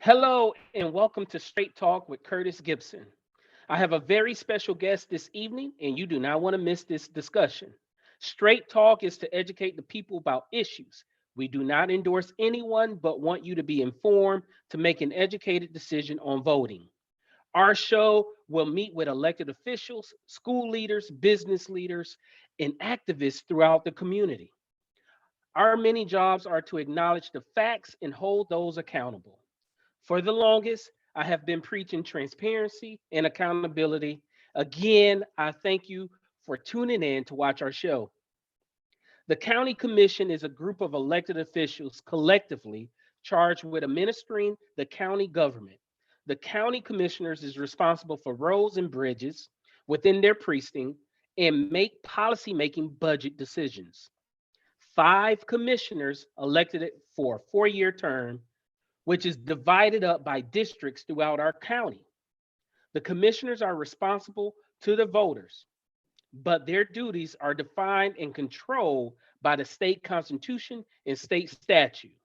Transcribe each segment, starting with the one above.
Hello, and welcome to Straight Talk with Curtis Gibson. I have a very special guest this evening, and you do not want to miss this discussion. Straight Talk is to educate the people about issues. We do not endorse anyone, but want you to be informed to make an educated decision on voting. Our show will meet with elected officials, school leaders, business leaders, and activists throughout the community. Our many jobs are to acknowledge the facts and hold those accountable. For the longest, I have been preaching transparency and accountability. Again, I thank you for tuning in to watch our show. The County Commission is a group of elected officials collectively charged with administering the county government. The county commissioners is responsible for roads and bridges within their precinct and make policy making budget decisions. Five commissioners elected for a 4 year term, which is divided up by districts throughout our county. The commissioners are responsible to the voters, but their duties are defined and controlled by the state constitution and state statutes.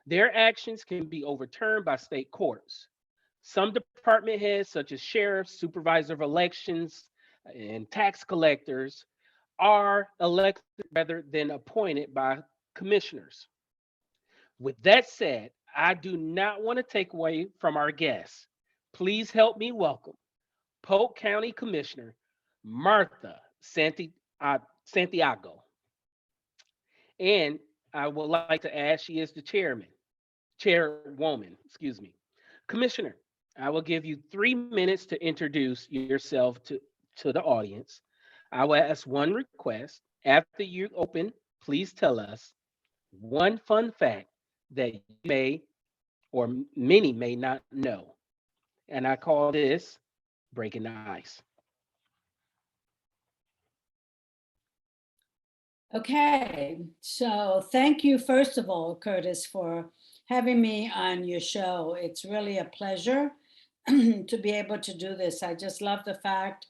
Their actions can be overturned by state courts. Some department heads, such as sheriffs, supervisor of elections, and tax collectors, are elected rather than appointed by commissioners. With that said, I do not want to take away from our guests. Please help me welcome Polk County Commissioner Martha Santiago. And I would like to ask, she is the chairwoman, excuse me. Commissioner, I will give you 3 minutes to introduce yourself to the audience. I will ask one request. After you open, please tell us one fun fact that you may or many may not know. And I call this breaking the ice. Okay, so thank you, first of all, Curtis, for having me on your show. It's really a pleasure to be able to do this. I just love the fact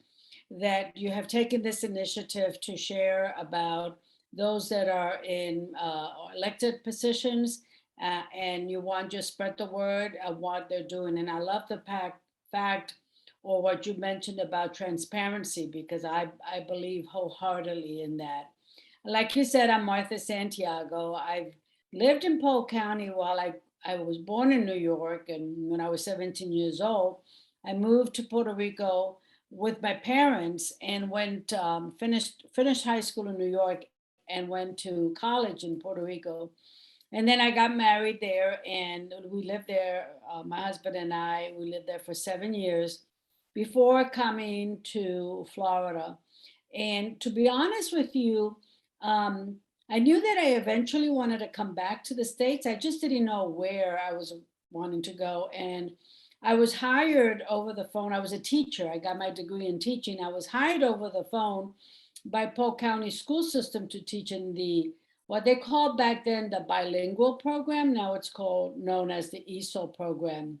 that you have taken this initiative to share about those that are in elected positions and you want to spread the word of what they're doing. And I love the fact or what you mentioned about transparency because I believe wholeheartedly in that. Like you said, I'm Martha Santiago. I've lived in Polk County while I was born in New York. And when I was 17 years old, I moved to Puerto Rico with my parents and finished high school in New York and went to college in Puerto Rico. And then I got married there and we lived there, my husband and I, we lived there for 7 years before coming to Florida. And to be honest with you, um, I knew that I eventually wanted to come back to the States. I just didn't know where I was wanting to go. And I was hired over the phone. I was a teacher. I got my degree in teaching. I was hired over the phone by Polk County school system to teach in the what they called back then the bilingual program. Now it's called known as the ESOL program.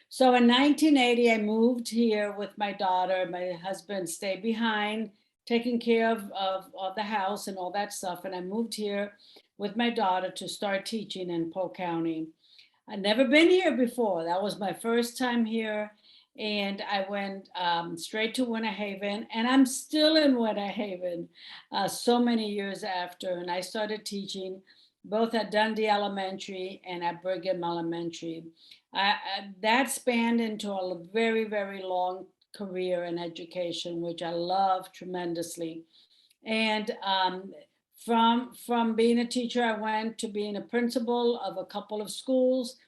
So in 1980, I moved here with my daughter. My husband stayed behind, taking care of the house and all that stuff. And I moved here with my daughter to start teaching in Polk County. I'd never been here before. That was my first time here. And I went straight to Winter Haven, and I'm still in Winter Haven so many years after. And I started teaching both at Dundee Elementary and at Brigham Elementary. That spanned into a very, very long career in education, which I love tremendously. And from being a teacher, I went to being a principal of a couple of schools,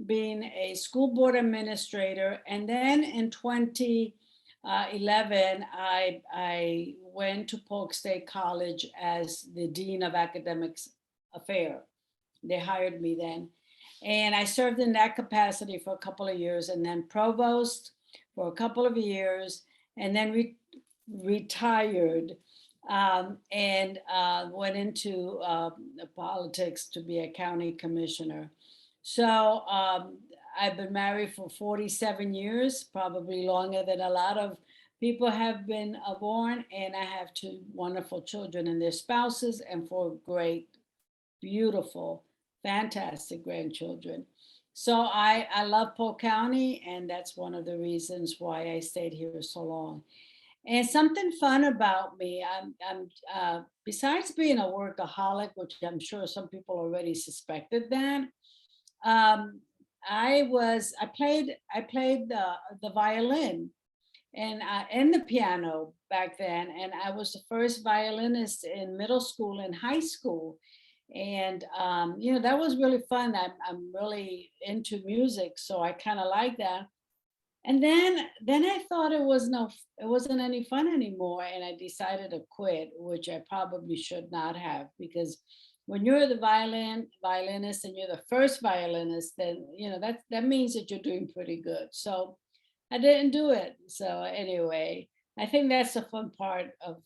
being a school board administrator, and then in 2011, I went to Polk State College as the dean of academics affair. They hired me then, and I served in that capacity for a couple of years, and then provost for a couple of years, and then retired and went into politics to be a county commissioner. So I've been married for 47 years, probably longer than a lot of people have been born, and I have two wonderful children and their spouses, and four great, beautiful, fantastic grandchildren. So I love Polk County, and that's one of the reasons why I stayed here so long. And something fun about me, besides being a workaholic, which I'm sure some people already suspected that, um, I played the violin and the piano back then, and I was the first violinist in middle school and high school. And that was really fun. I'm really into music, so I kind of like that. And then I thought it wasn't any fun anymore, and I decided to quit, which I probably should not have, because when you're the violinist and you're the first violinist, then that means that you're doing pretty good. So I didn't do it. So anyway, I think that's the fun part of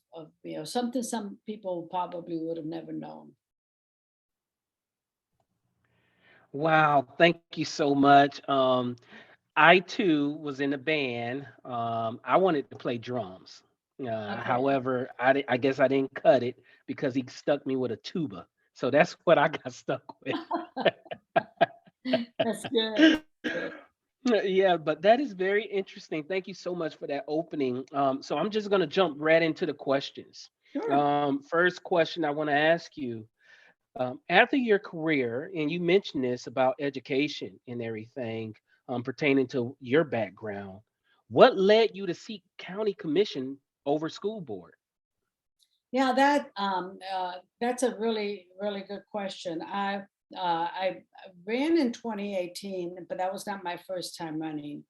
something some people probably would have never known. Wow, thank you so much. I too was in a band. I wanted to play drums. Okay, However, I guess I didn't cut it because he stuck me with a tuba. So that's what I got stuck with. that's good. Good. Yeah, but that is very interesting. Thank you so much for that opening. So I'm just going to jump right into the questions. Sure. First question I want to ask you, after your career, and you mentioned this about education and everything pertaining to your background, what led you to seek county commission over school board? Yeah, that's a really really good question. I ran in 2018, but that was not my first time running.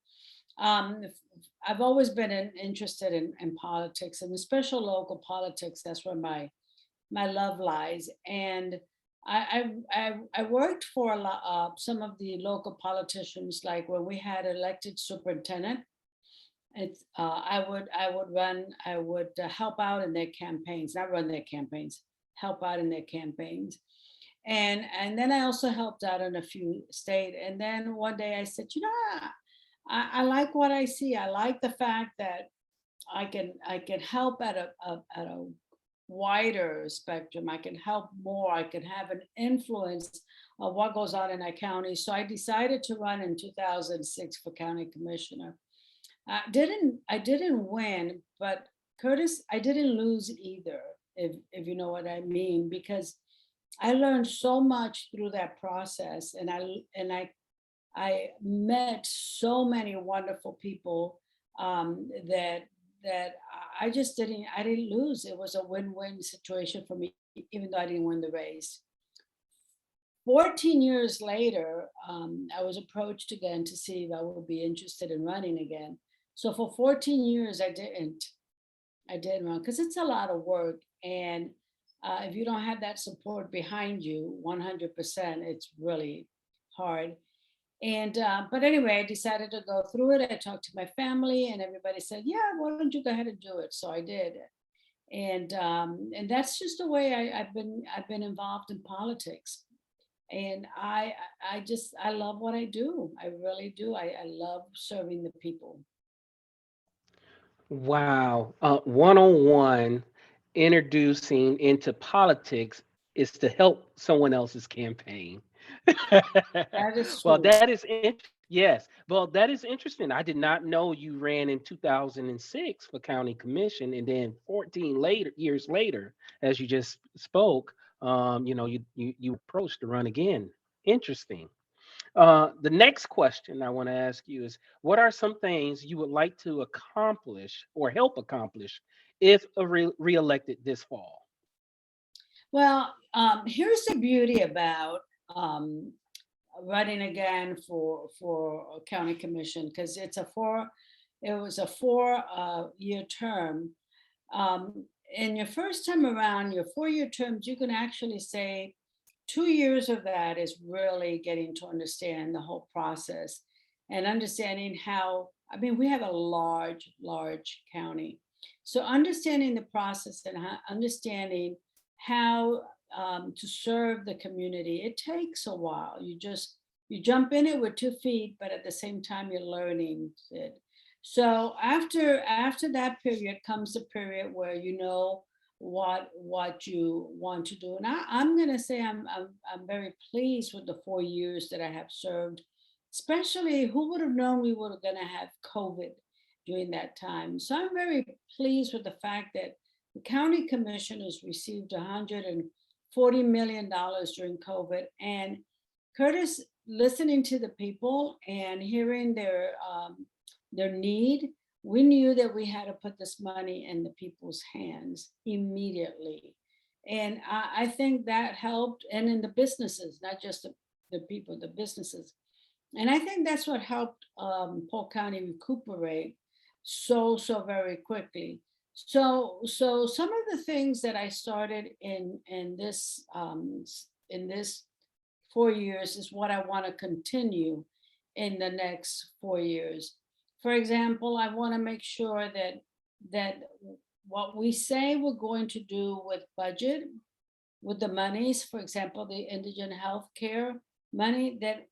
I've always been interested in politics, and especially local politics. That's where my love lies. And I worked for some of the local politicians, like when we had elected superintendent. I would help out in their campaigns, not run their campaigns, help out in their campaigns. And then I also helped out in a few state. And then one day I said, I like what I see. I like the fact that I can help at a wider spectrum. I can help more. I can have an influence of what goes on in our county. So I decided to run in 2006 for county commissioner. I didn't win, but Curtis, I didn't lose either, if you know what I mean, because I learned so much through that process, and I met so many wonderful people, that I didn't lose. It was a win-win situation for me, even though I didn't win the race. 14 years later, I was approached again to see if I would be interested in running again. So for 14 years, I didn't run because it's a lot of work. And if you don't have that support behind you 100%, it's really hard. And but anyway, I decided to go through it. I talked to my family, and everybody said, "Yeah, why don't you go ahead and do it?" So I did, and that's just the way I've been involved in politics. And I love what I do. I really do. I love serving the people. Wow. One-on-one introducing into politics is to help someone else's campaign. That is Well, true. that is yes. Well, that is interesting. I did not know you ran in 2006 for county commission, and then 14 years later, as you just spoke, you approached to run again. Interesting. The next question I want to ask you is, what are some things you would like to accomplish or help accomplish if reelected this fall? Well, here's the beauty about um, running again for a county commission, because it was a 4 year term. In your first time around, your 4 year terms, you can actually say 2 years of that is really getting to understand the whole process and understanding how, I mean, we have a large county. So understanding the process and understanding how to serve the community, it takes a while. You jump in it with 2 feet, but at the same time you're learning it. So after that period comes the period where you know what you want to do. And I'm gonna say I'm very pleased with the 4 years that I have served especially who would have known we were going to have COVID during that time. So I'm very pleased with the fact that the county commissioners received $140 million during COVID. And Curtis, listening to the people and hearing their need, we knew that we had to put this money in the people's hands immediately. And I think that helped, and in the businesses, not just the people, the businesses. And I think that's what helped Polk County recuperate so very quickly. So some of the things that I started in this 4 years is what I want to continue in the next 4 years. For example, I want to make sure that what we say we're going to do with budget, with the monies, for example, the indigent health care money, that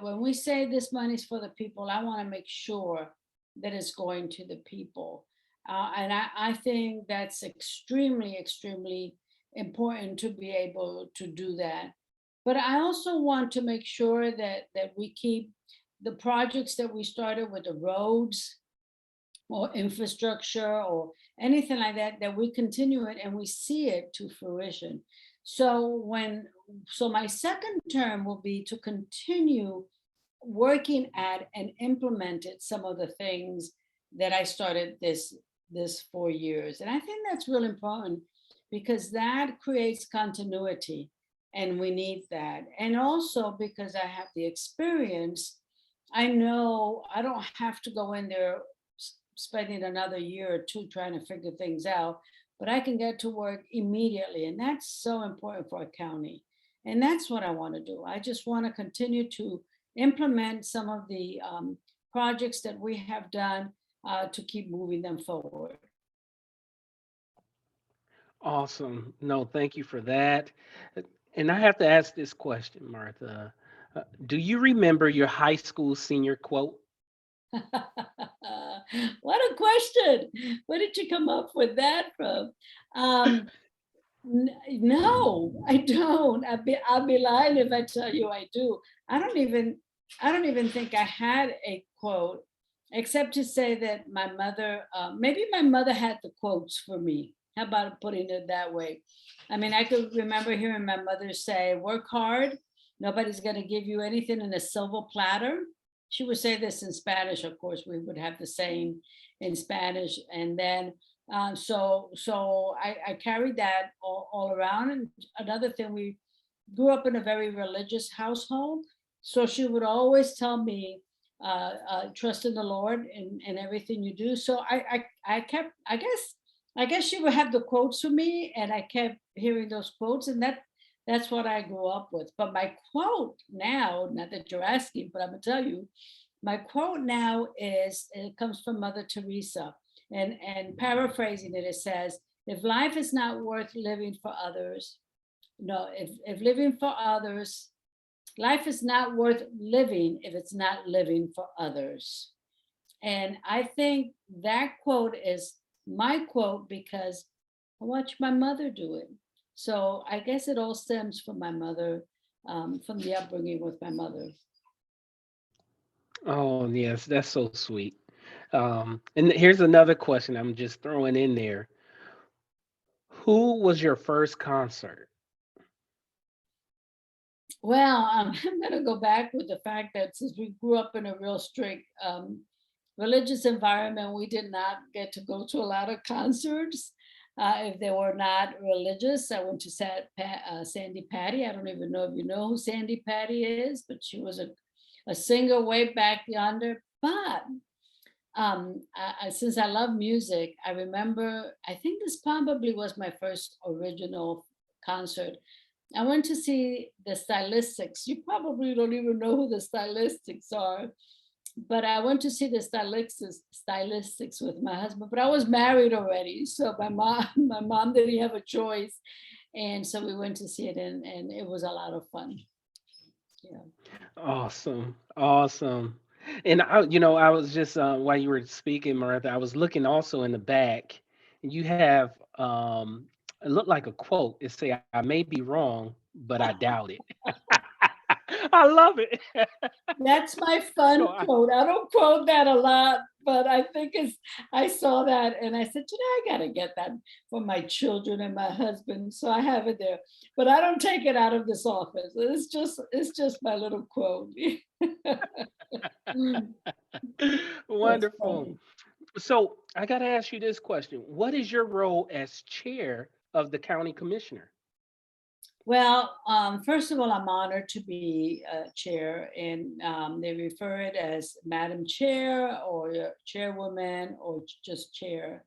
when we say this money is for the people, I want to make sure that it's going to the people. And I think that's extremely important to be able to do that. But I also want to make sure that we keep the projects that we started with the roads or infrastructure or anything like that, that we continue it and we see it to fruition. So my second term will be to continue working at and implemented some of the things that I started this 4 years. And I think that's really important because that creates continuity, and we need that. And also because I have the experience, I know I don't have to go in there spending another year or two trying to figure things out, but I can get to work immediately. And that's so important for a county. And that's what I want to do. I just want to continue to implement some of the projects that we have done to keep moving them forward. Awesome. No, thank you for that. And I have to ask this question, Martha. Do you remember your high school senior quote? What a question. Where did you come up with that from? Um, no, I don't. I'll be lying if I tell you I do. I don't even I don't even think I had a quote, except to say that my mother, maybe my mother had the quotes for me. How about putting it that way? I mean, I could remember hearing my mother say, "Work hard. Nobody's going to give you anything in a silver platter." She would say this in Spanish. Of course, we would have the same in Spanish, and then so I carried that all around. And another thing, we grew up in a very religious household. So she would always tell me, trust in the Lord in everything you do. So I kept, I guess she would have the quotes for me, and I kept hearing those quotes, and that's what I grew up with. But my quote now, not that you're asking, but I'm gonna tell you, my quote now is, it comes from Mother Teresa, and paraphrasing it, it says, "If life is not worth living for others, no, if living for others, life is not worth living if it's not living for others." And I think that quote is my quote because I watched my mother do it. So I guess it all stems from my mother, from the upbringing with my mother. Oh, yes, that's so sweet. And here's another question I'm just throwing in there. Who was your first concert? Well, I'm going to go back with the fact that since we grew up in a real strict religious environment, we did not get to go to a lot of concerts. If they were not religious, I went to Sandy Patty. I don't even know if you know who Sandy Patty is, but she was a singer way back yonder. But since I love music, I remember, I think this probably was my first original concert. I went to see the Stylistics. You probably don't even know who the Stylistics are, but I went to see the Stylistics with my husband. But I was married already, so my mom didn't have a choice, and so we went to see it, and it was a lot of fun. Yeah. Awesome. Awesome. And I was just while you were speaking, Martha, I was looking also in the back, and you have it looked like a quote. It say, "I may be wrong, but I doubt it." I love it. That's my So fun I, quote. I don't quote that a lot, but I think I saw that and I said, I gotta get that for my children and my husband. So I have it there, but I don't take it out of this office. It's just my little quote. Mm, that's wonderful. funny. So I got to ask you this question. What is your role as chair of the county commissioner? Well, first of all, I'm honored to be chair, and they refer it as Madam Chair or Chairwoman or just Chair.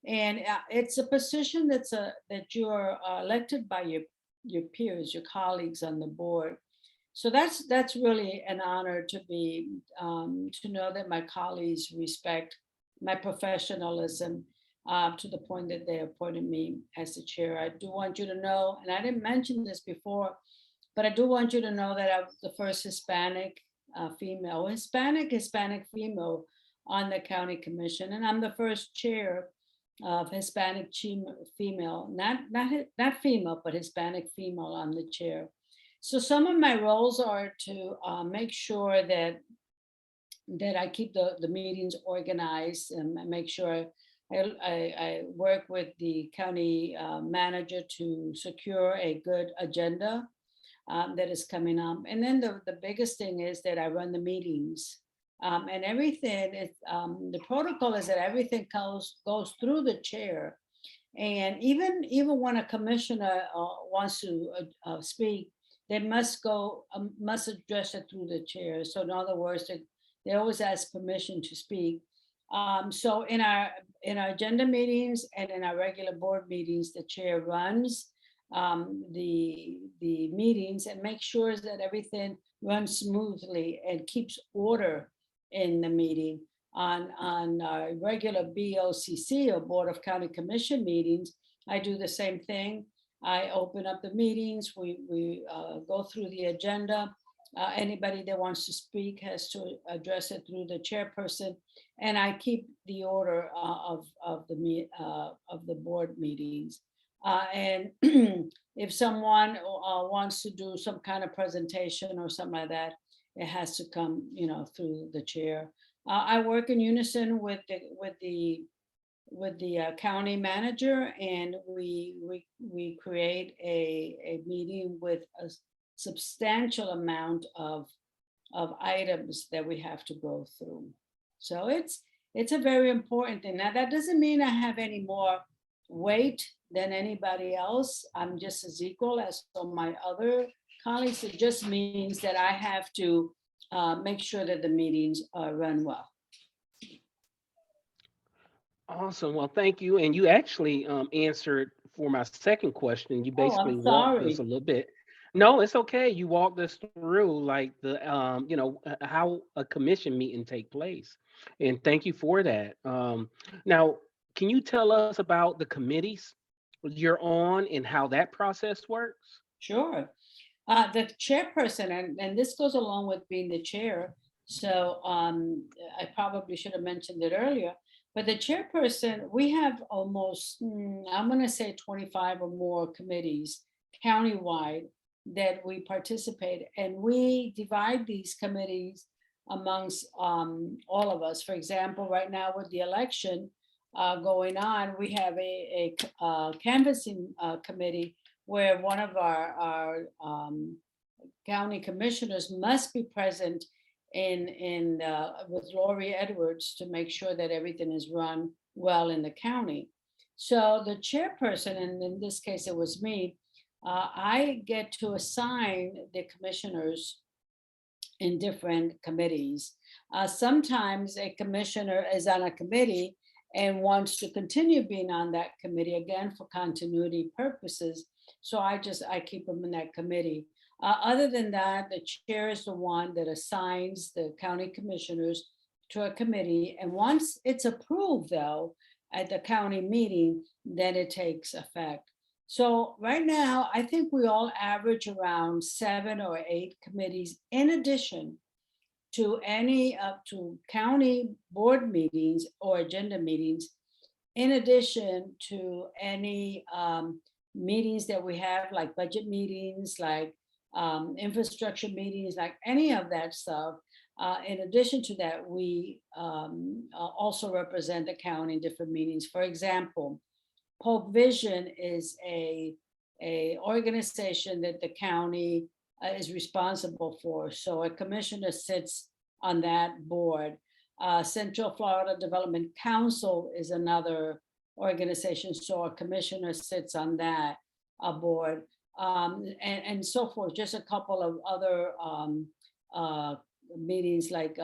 And it's a position that you're elected by your peers, your colleagues on the board. So that's really an honor to be to know that my colleagues respect my professionalism to the point that they appointed me as the chair. I do want you to know, and I didn't mention this before, but I do want you to know that I was the first Hispanic female, Hispanic female on the county commission, and I'm the first chair of female, not female, but Hispanic female on the chair. So some of my roles are to make sure that I keep the meetings organized and I make sure I work with the county manager to secure a good agenda that is coming up. And then the biggest thing is that I run the meetings. And everything is the protocol is that everything goes through the chair. And even when a commissioner wants to speak, they must address it through the chair. So in other words, they always ask permission to speak. So in our agenda meetings and in our regular board meetings, the chair runs the meetings and makes sure that everything runs smoothly and keeps order in the meeting. On regular BOCC or Board of County Commission meetings, I do the same thing. I open up the meetings. We go through the agenda. Anybody that wants to speak has to address it through the chairperson, and I keep the order of the board meetings. And if someone wants to do some kind of presentation or something like that, it has to come, through the chair. I work in unison with the county manager, and we create a meeting with a substantial amount of items that we have to go through. So it's a very important thing. Now that doesn't mean I have any more weight than anybody else. I'm just as equal as all my other colleagues. It just means that I have to make sure that the meetings run well. Awesome. Well, thank you. And you actually answered for my second question. You Oh, basically I'm walked us a sorry. little bit. No, it's okay. You walked us through like how a commission meeting take place. And thank you for that. Now, can you tell us about the committees you're on and how that process works? Sure. The chairperson, and this goes along with being the chair. So I probably should have mentioned it earlier, but the chairperson, we have almost, I'm going to say 25 or more committees countywide that we participate, and we divide these committees amongst all of us. For example, right now with the election going on, we have a canvassing committee where one of our county commissioners must be present in with Lori Edwards to make sure that everything is run well in the county. So the chairperson, and in this case it was me, I get to assign the commissioners in different committees. Sometimes a commissioner is on a committee and wants to continue being on that committee again for continuity purposes. So I keep them in that committee. Other than that, the chair is the one that assigns the county commissioners to a committee. And once it's approved, though, at the county meeting, then it takes effect. So right now, I think we all average around 7 or 8 committees in addition to any up to county board meetings or agenda meetings, in addition to any meetings that we have, like budget meetings, like infrastructure meetings, like any of that stuff. In addition to that, we also represent the county in different meetings. For example, Pope Vision is a organization that the county is responsible for. So a commissioner sits on that board. Central Florida Development Council is another organization, so a commissioner sits on that board, and so forth. Just a couple of other uh, meetings like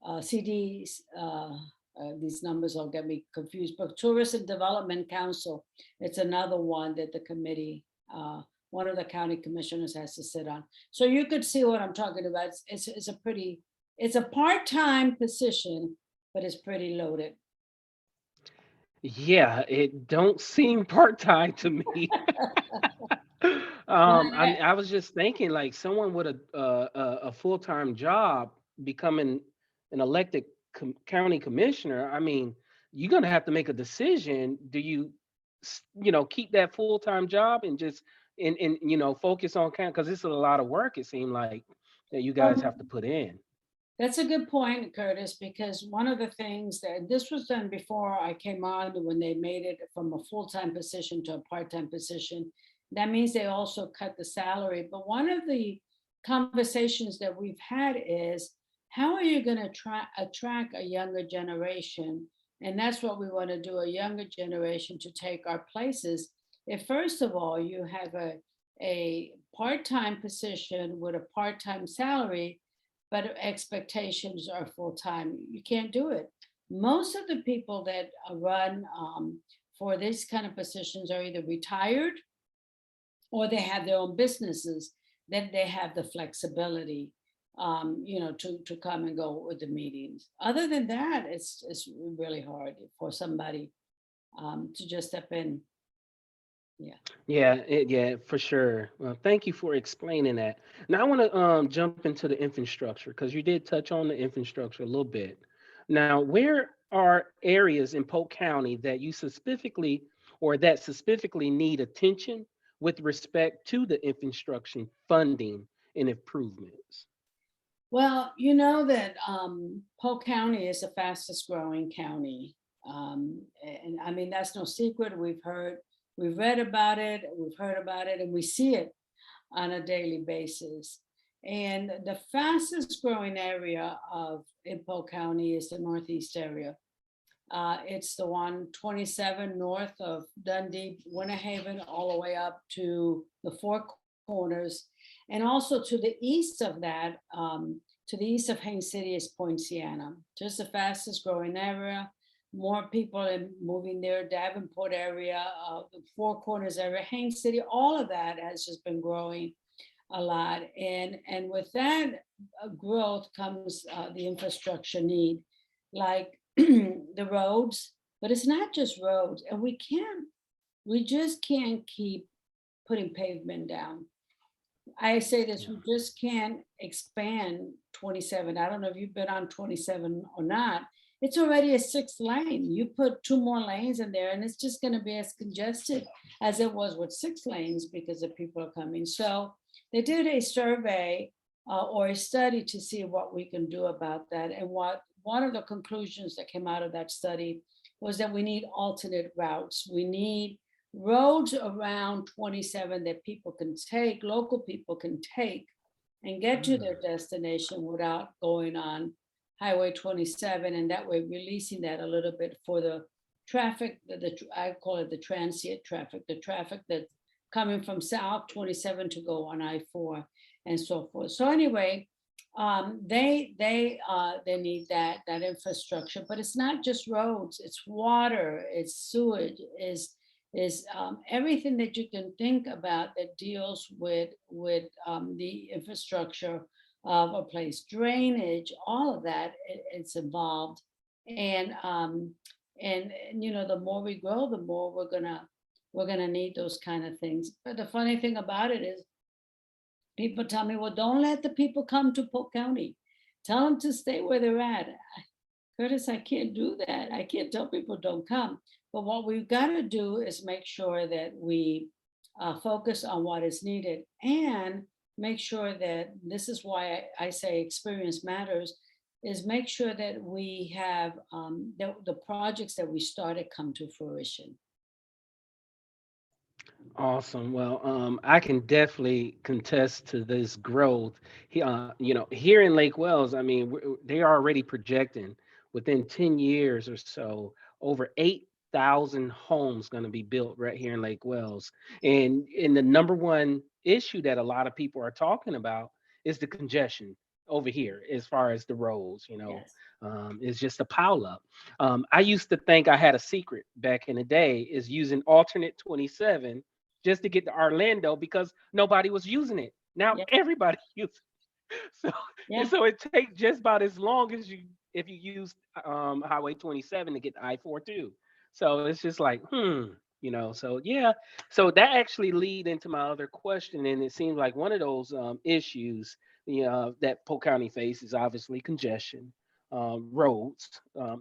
CDs. These numbers will get me confused, but Tourism Development Council, it's another one that the committee, one of the county commissioners has to sit on. So you could see what I'm talking about. It's a pretty, it's a part-time position, but it's pretty loaded. Yeah, it don't seem part-time to me. I was just thinking like someone with a full-time job becoming an elected county commissioner. I mean, you're gonna have to make a decision. Do you, keep that full-time job and just and focus on county because it's a lot of work. It seemed like that you guys have to put in. That's a good point, Curtis, because one of the things that this was done before I came on, when they made it from a full-time position to a part-time position. That means they also cut the salary. But one of the conversations that we've had is, how are you going to attract a younger generation? And that's what we want to do, a younger generation to take our places. If first of all, you have a part-time position with a part-time salary, but expectations are full time. You can't do it. Most of the people that run for these kind of positions are either retired or they have their own businesses. Then they have the flexibility, to come and go with the meetings. Other than that, it's really hard for somebody to just step in. Yeah. Yeah, for sure. Well, thank you for explaining that. Now I want to jump into the infrastructure because you did touch on the infrastructure a little bit. Now, where are areas in Polk County that you specifically or that specifically need attention with respect to the infrastructure funding and improvements? Well, you know that Polk County is the fastest growing county. And I mean, that's no secret. We've read about it, we've heard about it, and we see it on a daily basis. And the fastest growing area of in Polk County is the Northeast area. It's the 127 north of Dundee, Winter Haven, all the way up to the Four Corners. And also to the east of that, to the east of Haines City is Point Siena, just the fastest growing area. More people are moving there, Davenport area, the Four Corners area, Haines City, all of that has just been growing a lot. And with that growth comes the infrastructure need, like the roads, but it's not just roads. And we just can't keep putting pavement down. I say this, we just can't expand 27. I don't know if you've been on 27 or not. It's already a 6 lane. You put 2 more lanes in there and it's just going to be as congested as it was with 6 lanes because the people are coming. So they did a survey or a study to see what we can do about that. And what one of the conclusions that came out of that study was that we need alternate routes. We need roads around 27 that people can take, local people can take and get to their destination without going on Highway 27. And that way releasing that a little bit for the traffic, I call it the transient traffic, the traffic that's coming from South 27 to go on I-4 and so forth. So anyway, they need that infrastructure, but it's not just roads, it's water, it's sewage, is everything that you can think about that deals with the infrastructure of a place, drainage, all of that, it's involved. And the more we grow, the more we're gonna need those kind of things. But the funny thing about it is, people tell me, well, don't let the people come to Polk County. Tell them to stay where they're at. Curtis, I can't do that. I can't tell people don't come. But what we've got to do is make sure that we focus on what is needed, and make sure that this is why I say experience matters, is make sure that we have the projects that we started come to fruition. Awesome. Well, I can definitely contest to this growth. Here in Lake Wells, I mean, they are already projecting within 10 years or so, over 8,000 homes going to be built right here in Lake Wells. And the number one issue that a lot of people are talking about is the congestion over here, as far as the roads, Yes. it's just a pile up. I used to think I had a secret back in the day is using alternate 27 just to get to Orlando because nobody was using it. Now Yeah. everybody uses it. So and Yeah. so it takes just about as long as you if you use Highway 27 to get to I-4 too. So it's just like, so yeah. So that actually lead into my other question. And it seems like one of those issues that Polk County faces obviously congestion, roads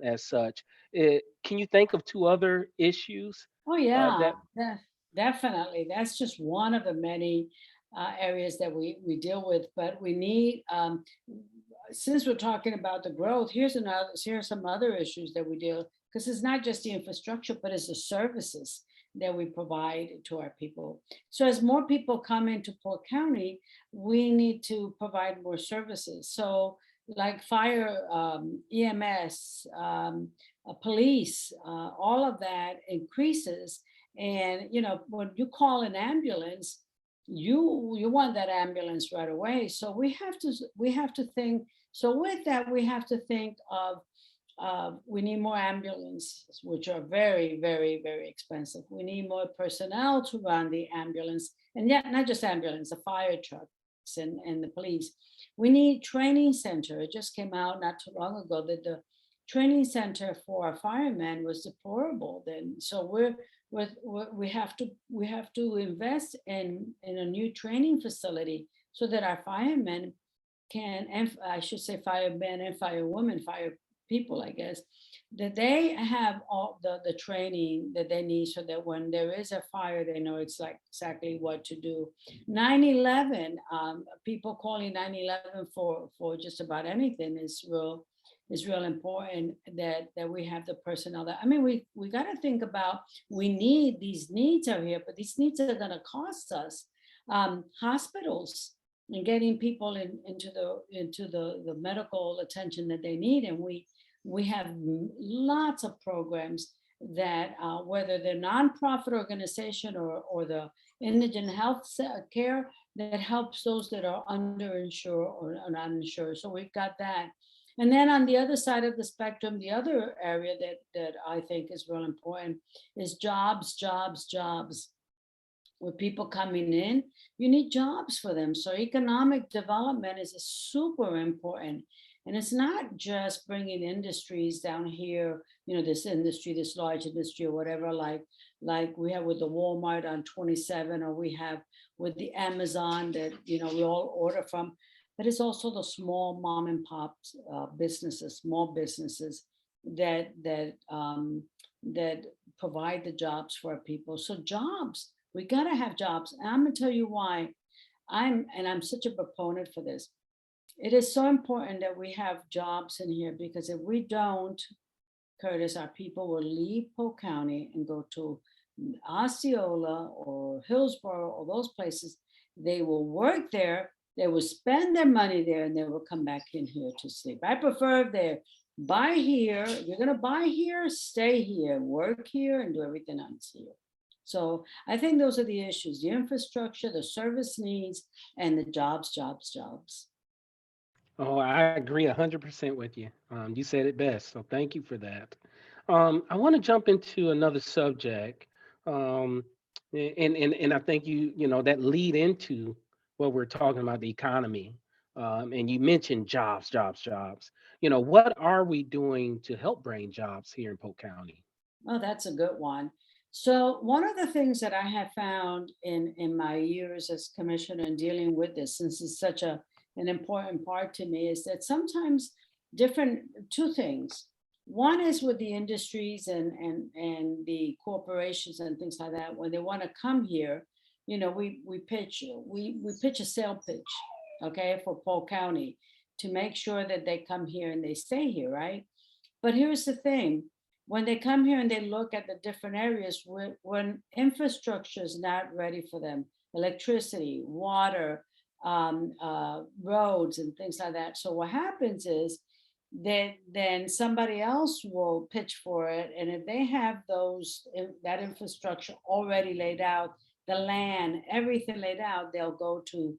as such. Can you think of two other issues Oh, yeah, that definitely. That's just one of the many areas that we deal with. But we need, since we're talking about the growth, here's some other issues that we deal, because it's not just the infrastructure, but it's the services that we provide to our people. So as more people come into Polk County, we need to provide more services. So like fire, EMS, police, all of that increases. And when you call an ambulance, you want that ambulance right away. So we have to think. So with that, we have to think of we need more ambulances, which are very, very, very expensive. We need more personnel to run the ambulance, and yet not just ambulance, the fire trucks and the police. We need training center. It just came out not too long ago that the training center for our firemen was deplorable. Then, so we have to invest in a new training facility so that our firemen can, and I should say firemen and firewomen, fire people, I guess, that they have all the training that they need so that when there is a fire, they know it's like exactly what to do. 9/11, people calling 9/11 for just about anything is real important that we have the personnel that, I mean, we got to think about, we need these needs are here, but these needs are going to cost us. Hospitals and getting people into the medical attention that they need, and we have lots of programs that whether they're nonprofit organization or the indigent health care that helps those that are underinsured or uninsured. So we've got that. And then on the other side of the spectrum, the other area that I think is real important is jobs, jobs, jobs. With people coming in, you need jobs for them. So economic development is super important. And it's not just bringing industries down here, this industry, this large industry or whatever, like we have with the Walmart on 27, or we have with the Amazon that, we all order from. But it's also the small mom and pop businesses, small businesses that provide the jobs for our people. So jobs, we got to have jobs. And I'm going to tell you why I'm such a proponent for this. It is so important that we have jobs in here, because if we don't, Curtis, our people will leave Polk County and go to Osceola or Hillsborough or those places. They will work there, they will spend their money there, and they will come back in here to sleep. I prefer if they buy here. If you're going to buy here, stay here, work here, and do everything else here. So I think those are the issues: the infrastructure, the service needs, and the jobs, jobs, jobs. Oh, I agree 100% with you. You said it best. So thank you for that. I want to jump into another subject. Um, and I think that lead into what we're talking about, the economy. And you mentioned jobs, jobs, jobs. What are we doing to help bring jobs here in Polk County? Oh, that's a good one. So one of the things that I have found in my years as commissioner and dealing with this, since it's such an important part to me, is that sometimes different two things. One is with the industries and the corporations and things like that, when they want to come here, we pitch a sale pitch, okay, for Polk County to make sure that they come here and they stay here, right? But here's the thing, when they come here and they look at the different areas, when infrastructure is not ready for them, electricity, water, roads, and things like that. So what happens is that then somebody else will pitch for it, and if they have that infrastructure already laid out, the land, everything laid out, they'll go to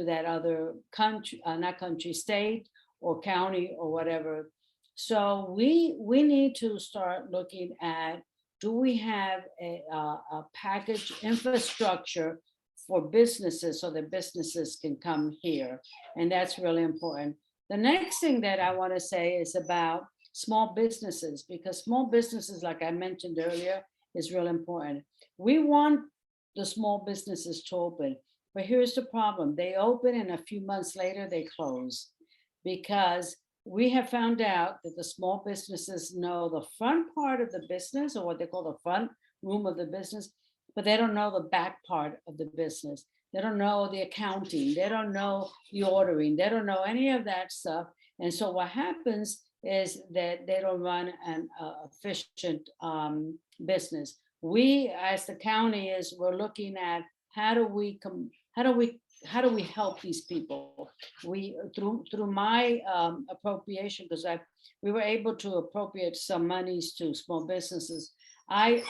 that other country, not country, state or county or whatever. So we need to start looking at, do we have a package infrastructure for businesses so that businesses can come here? And that's really important. The next thing that I want to say is about small businesses, because small businesses, like I mentioned earlier, is real important. We want the small businesses to open, but here's the problem: they open and a few months later they close, because we have found out that the small businesses know the front part of the business, or what they call the front room of the business, but they don't know the back part of the business. They don't know the accounting. They don't know the ordering. They don't know any of that stuff. And so what happens is that they don't run an efficient business. We, as the county, we're looking at, how do we how do we help these people? We, through my appropriation, because we were able to appropriate some monies to small businesses. I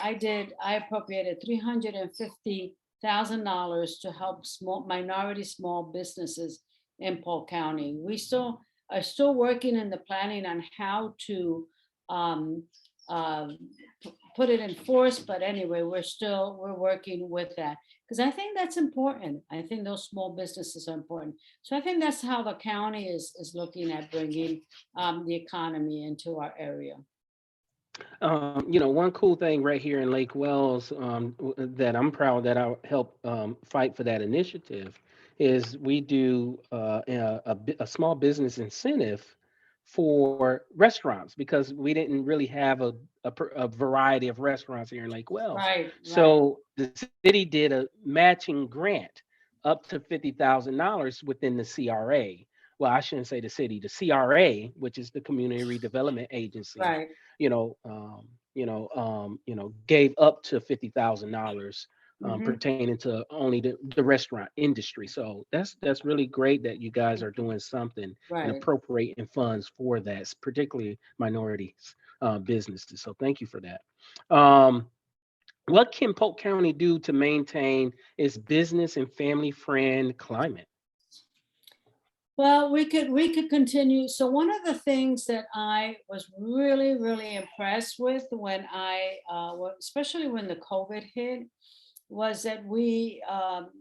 appropriated $350,000 to help small businesses in Polk County. We still are still working in the planning on how to um, uh, put it in force. But anyway, we're working with that, because I think that's important. I think those small businesses are important. So I think that's how the county is looking at bringing the economy into our area. One cool thing right here in Lake Wells, that I'm proud that I helped fight for that initiative is we do a small business incentive for restaurants, because we didn't really have a variety of restaurants here in Lake Wells. Right, right, So the city did a matching grant up to $50,000 within the CRA. Well, I shouldn't say the city, the CRA, which is the Community Redevelopment Agency, right. gave up to $50,000 Hmm. pertaining to only the restaurant industry. So that's really great that you guys are doing something and Right. appropriating funds for that, particularly minorities businesses. So thank you for that. Um, what can Polk County do to maintain its business and family friend climate? Well, we could continue. So one of the things that I was really impressed with when especially when the COVID hit, was that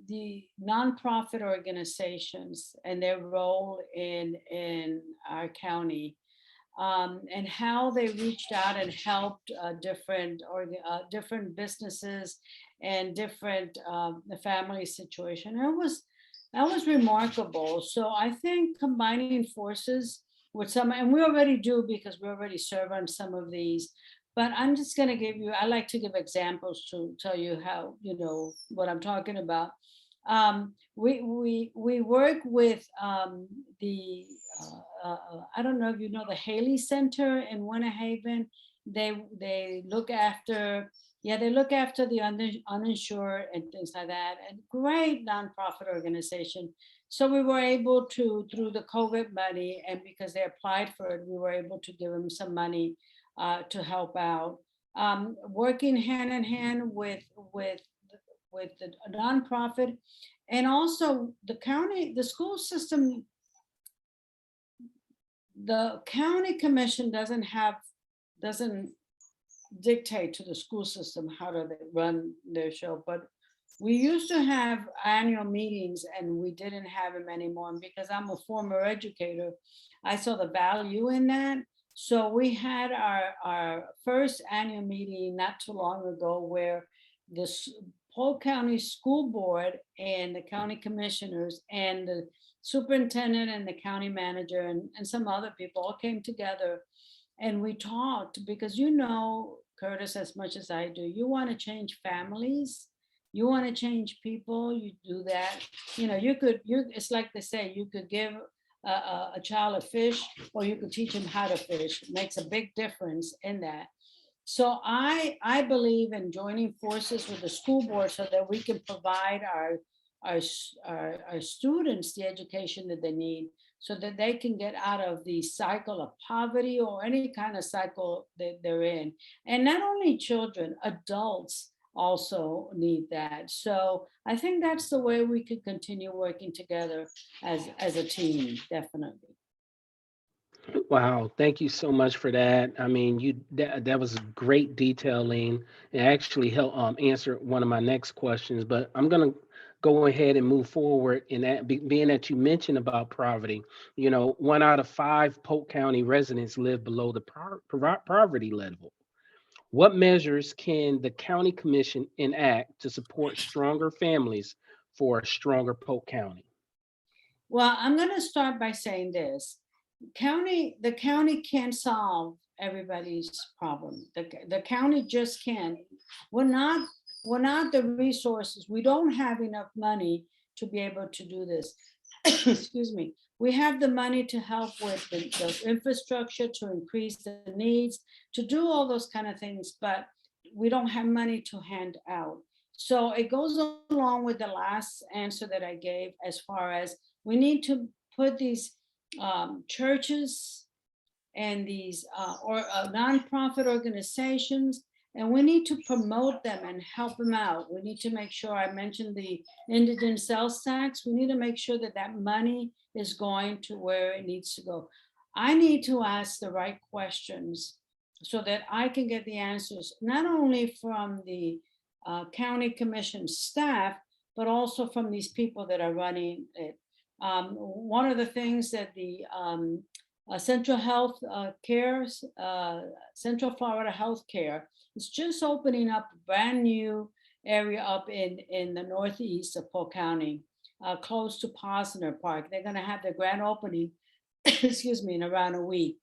the nonprofit organizations and their role in our county, and how they reached out and helped different businesses and different the family situation. That was remarkable. So I think combining forces with some, and we already do because we already serve on some of these. But I'm just going to I like to give examples to tell you how, what I'm talking about. We work with I don't know if you know the Haley Center in Winter Haven. They look after, yeah, they look after the uninsured and things like that. And great nonprofit organization. So we were able to, through the COVID money, and because they applied for it, we were able to give them some money to help out. Working hand in hand with the nonprofit, and also the county, the school system. The county commission doesn't dictate to the school system how to run their show, but we used to have annual meetings and we didn't have them anymore. And because I'm a former educator, I saw the value in that. So we had our first annual meeting not too long ago, where the Polk County School Board and the county commissioners and the superintendent and the county manager and some other people all came together, and we talked, because Curtis, as much as I do, you want to change families, You want to change people, you do that. It's like they say, you could give a child a fish, or you could teach him how to fish. It makes a big difference in that. So I believe in joining forces with the school board so that we can provide our students the education that they need, so that they can get out of the cycle of poverty or any kind of cycle that they're in. And not only children, adults also need that. So I think that's the way we could continue working together as a team, definitely. Wow, thank you so much for that. I mean, that was great detailing. It actually helped answer one of my next questions. But I'm gonna go ahead and move forward. In that, being that you mentioned about poverty, 1 out of 5 Polk County residents live below the poverty level. What measures can the county commission enact to support stronger families for a stronger Polk County? Well, I'm going to start by saying this. The county can't solve everybody's problem. The county just can't. We're not the resources. We don't have enough money to be able to do this. Excuse me. We have the money to help with the infrastructure, to increase the needs, to do all those kind of things, but we don't have money to hand out. So it goes along with the last answer that I gave, as far as we need to put these churches and these or nonprofit organizations, and we need to promote them and help them out. We need to make sure, I mentioned the indigent sales tax, we need to make sure that that money is going to where it needs to go. I need to ask the right questions so that I can get the answers, not only from the county commission staff, but also from these people that are running it. One of the things that the Central Health Cares, Central Florida Health Care is just opening up a brand new area up in the northeast of Polk County, close to Posner Park. They're going to have their grand opening, excuse me, in around a week.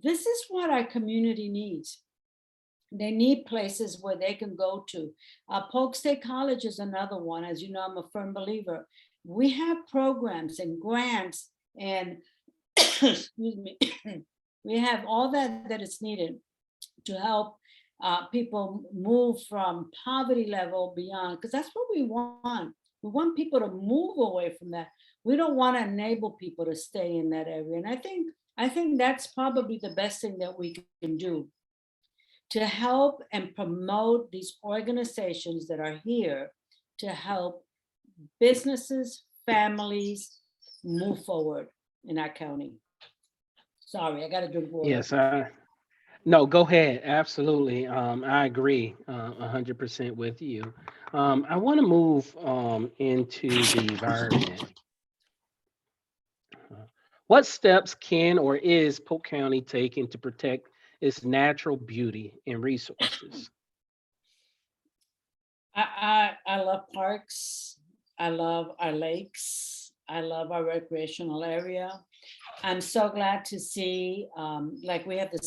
This is what our community needs. They need places where they can go to. Polk State College is another one. As you know, I'm a firm believer. We have programs and grants and excuse me, we have all that is needed to help people move from poverty level beyond, because that's what we want. We want people to move away from that. We don't want to enable people to stay in that area. And I think that's probably the best thing that we can do to help and promote these organizations that are here to help businesses, families move forward in our county. Sorry, I got to drink water. Yes, no, go ahead. Absolutely. I agree 100% with you. I want to move into the environment. What steps can or is Polk County taking to protect its natural beauty and resources? I love parks. I love our lakes. I love our recreational area. I'm so glad to see, like we have the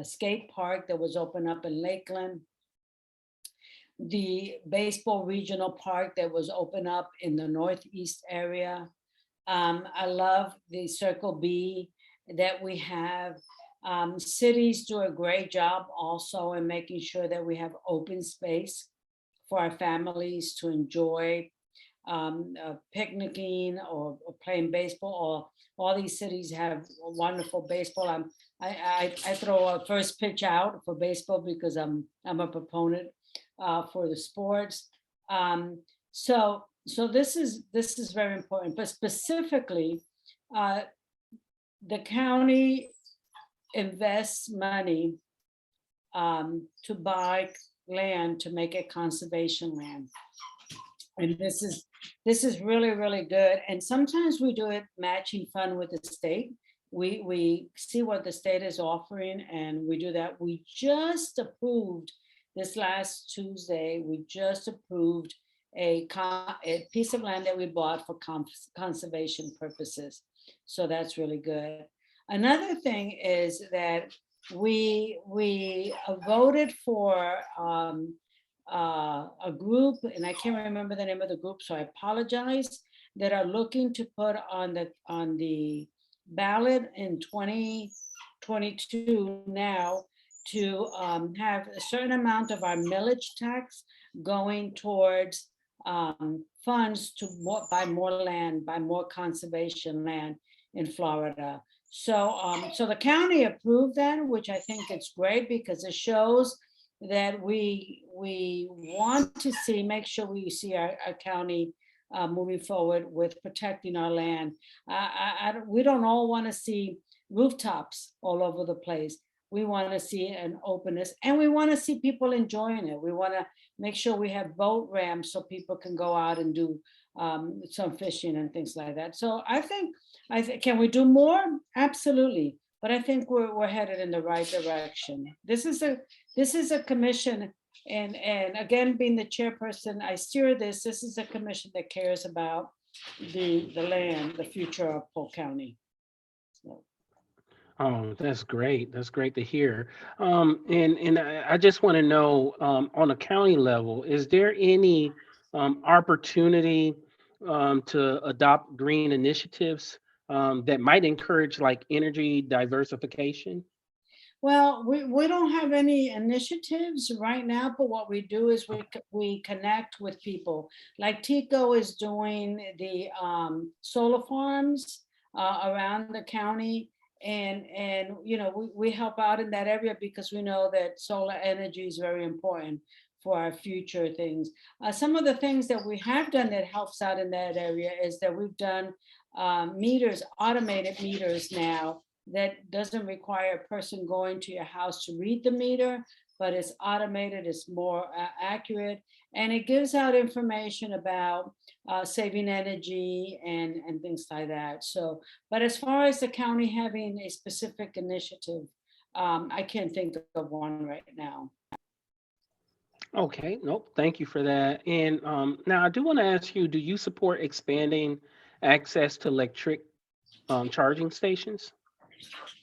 skate park that was opened up in Lakeland, the baseball regional park that was opened up in the northeast area. I love the Circle B that we have. Cities do a great job also in making sure that we have open space for our families to enjoy picnicking or playing baseball. Or all these cities have wonderful baseball. I throw a first pitch out for baseball because I'm a proponent for the sports. So this is very important. But specifically, uh, the county invests money to buy land to make it conservation land, and this is really good. And sometimes we do it matching fund with the state. We see what the state is offering, and we do that. We just approved this last Tuesday. We just approved a piece of land that we bought for conservation purposes. So that's really good. Another thing is that we voted for a group, and I can't remember the name of the group, so I apologize, that are looking to put on the ballot in 2022 now to have a certain amount of our millage tax going towards funds to buy more land, buy more conservation land in Florida. So the county approved that, which I think it's great because it shows that we want to see, make sure we see our county moving forward with protecting our land. We don't all want to see rooftops all over the place. We want to see an openness, and we want to see people enjoying it. We want to make sure we have boat ramps so people can go out and do some fishing and things like that. So I think, can we do more? Absolutely. But I think we're headed in the right direction. This is a commission, and again, being the chairperson, I steer this. This is a commission that cares about the land, the future of Polk County. So, Oh, that's great. That's great to hear. And I just want to know, on a county level, is there any opportunity to adopt green initiatives that might encourage like energy diversification? well, we don't have any initiatives right now, but what we do is we connect with people. Like Tico is doing the solar farms around the county, and we help out in that area because we know that solar energy is very important for our future things. Some of the things that we have done that helps out in that area is that we've done meters, automated meters now, that doesn't require a person going to your house to read the meter, but it's automated, it's more accurate, and it gives out information about saving energy and things like that. So, but as far as the county having a specific initiative, I can't think of one right now. Okay, nope. Thank you for that. And now I do want to ask you, do you support expanding access to electric charging stations?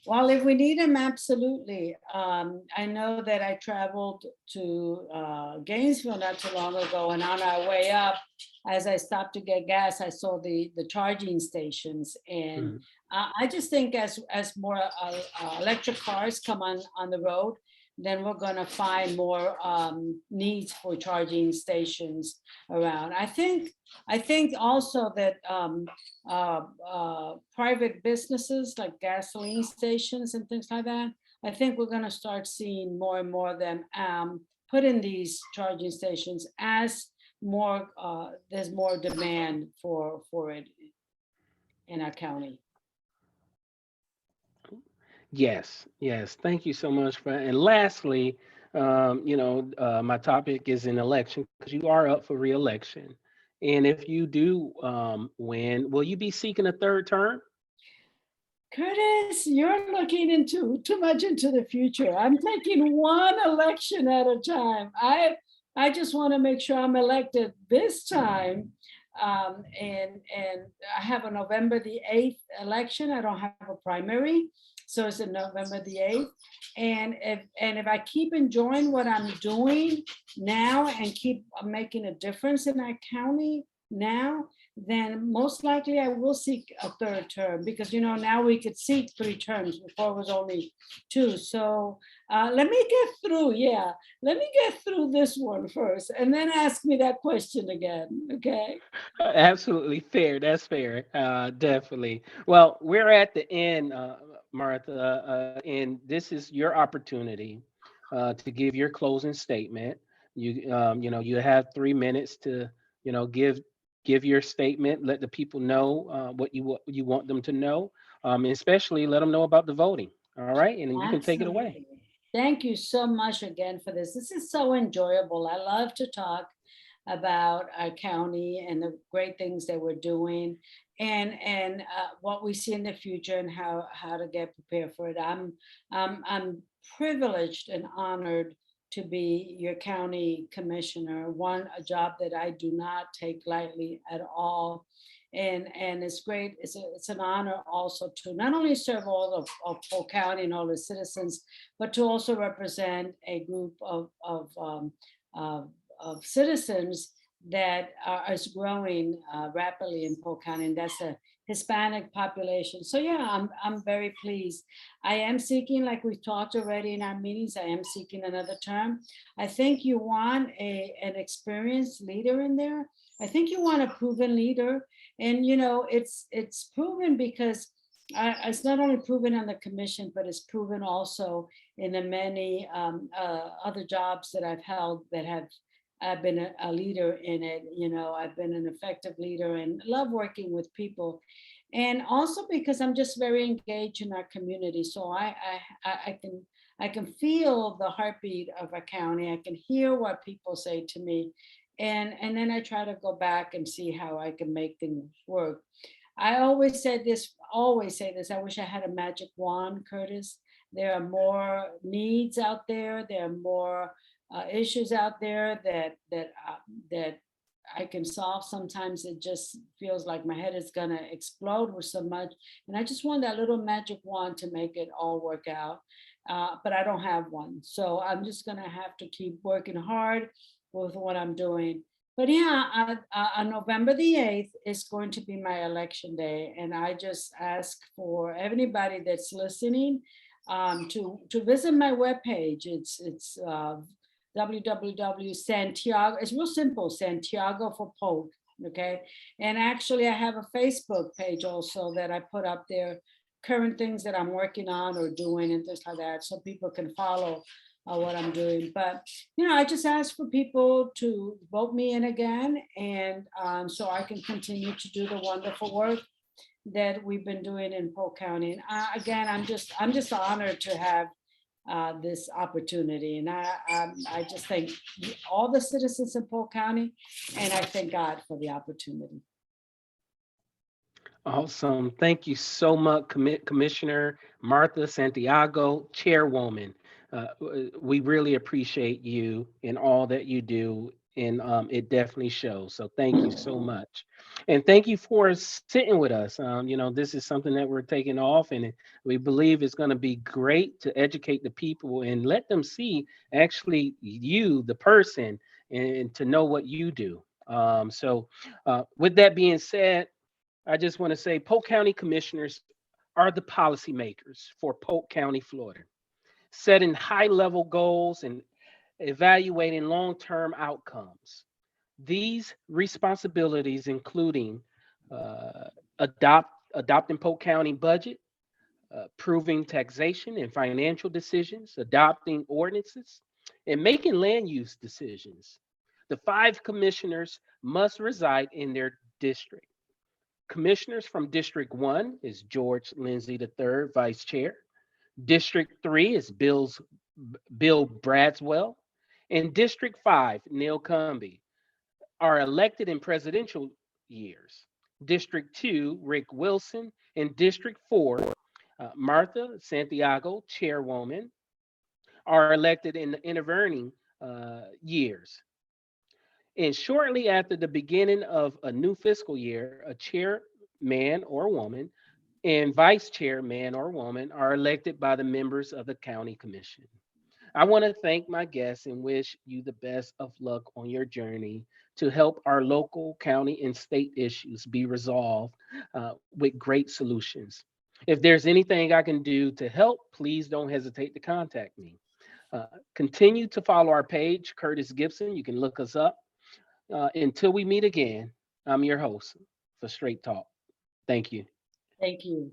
Well, if we need them, absolutely. I know that I traveled to Gainesville not too long ago, and on our way up, as I stopped to get gas, I saw the charging stations, and Mhm. I just think as more electric cars come on the road, then we're going to find more needs for charging stations around. I think also that private businesses like gasoline stations and things like that. I think we're going to start seeing more and more of them put in these charging stations as there's more demand for it in our county. Yes, yes. Thank you so much for. And lastly, my topic is an election because you are up for reelection. And if you do win, will you be seeking a third term? Curtis, you're looking into too much into the future. I'm taking one election at a time. I just want to make sure I'm elected this time. And I have a November the 8th election. I don't have a primary, so it's a November the 8th. And if I keep enjoying what I'm doing now and keep making a difference in our county now, then most likely I will seek a third term because now we could seek 3 terms. Before it was only 2. So let me get through. Yeah, let me get through this one first, and then ask me that question again. Okay. Absolutely fair. That's fair. Definitely. Well, we're at the end, Martha, and this is your opportunity to give your closing statement. You have 3 minutes to, give your statement. Let the people know what you want them to know, and especially let them know about the voting. All right, and then you can take it away. Absolutely. Thank you so much again for this. This is so enjoyable. I love to talk about our county and the great things that we're doing, and what we see in the future, and how to get prepared for it. I'm privileged and honored to be your county commissioner, one a job that I do not take lightly at all. And it's great. It's an honor also to not only serve all of Polk County and all the citizens, but to also represent a group of of citizens that is growing rapidly in Polk County, and that's a Hispanic population. So yeah, I'm very pleased. I am seeking, like we've talked already in our meetings, I am seeking another term. I think you want an experienced leader in there. I think you want a proven leader, and it's proven because it's not only proven on the commission, but it's proven also in the many other jobs that I've held that have I've been a leader in it. I've been an effective leader and love working with people. And also because I'm just very engaged in our community. So I can feel the heartbeat of a county. I can hear what people say to me. And then I try to go back and see how I can make things work. I always say this. I wish I had a magic wand, Curtis. There are more needs out there. There are more issues out there that I can solve. Sometimes it just feels like my head is gonna explode with so much, and I just want that little magic wand to make it all work out. But I don't have one, so I'm just gonna have to keep working hard with what I'm doing. But yeah, on November the 8th is going to be my election day, and I just ask for anybody that's listening to visit my webpage. It's www Santiago. It's real simple, Santiago for Polk. Okay, and actually, I have a Facebook page also that I put up there current things that I'm working on or doing and things like that, so people can follow what I'm doing. But I just ask for people to vote me in again, and so I can continue to do the wonderful work that we've been doing in Polk County. And again, I'm just honored to have this opportunity, and I just thank all the citizens in Polk County, and I thank God for the opportunity. Awesome. Thank you so much, Commissioner Martha Santiago, Chairwoman. We really appreciate you and all that you do, and it definitely shows. So thank you so much, and thank you for sitting with us. This is something that we're taking off, and we believe it's going to be great to educate the people and let them see actually you, the person, and to know what you do. With that being said, I just want to say Polk County Commissioners are the policymakers for Polk County, Florida, setting high level goals and evaluating long term outcomes. These responsibilities, including adopting Polk County budget, approving taxation and financial decisions, adopting ordinances, and making land use decisions. The five commissioners must reside in their district. Commissioners from District 1 is George Lindsay III, Vice Chair. District 3 is Bill Bradswell. And District 5, Neil Cumby, are elected in presidential years. District 2, Rick Wilson. And District 4, Martha Santiago, Chairwoman, are elected in the intervening years. And shortly after the beginning of a new fiscal year, a chairman or woman and vice chair, man or woman, are elected by the members of the county commission. I want to thank my guests and wish you the best of luck on your journey to help our local, county, and state issues be resolved with great solutions. If there's anything I can do to help, please don't hesitate to contact me. Continue to follow our page, Curtis Gibson. You can look us up. Until we meet again, I'm your host for Straight Talk. Thank you. Thank you.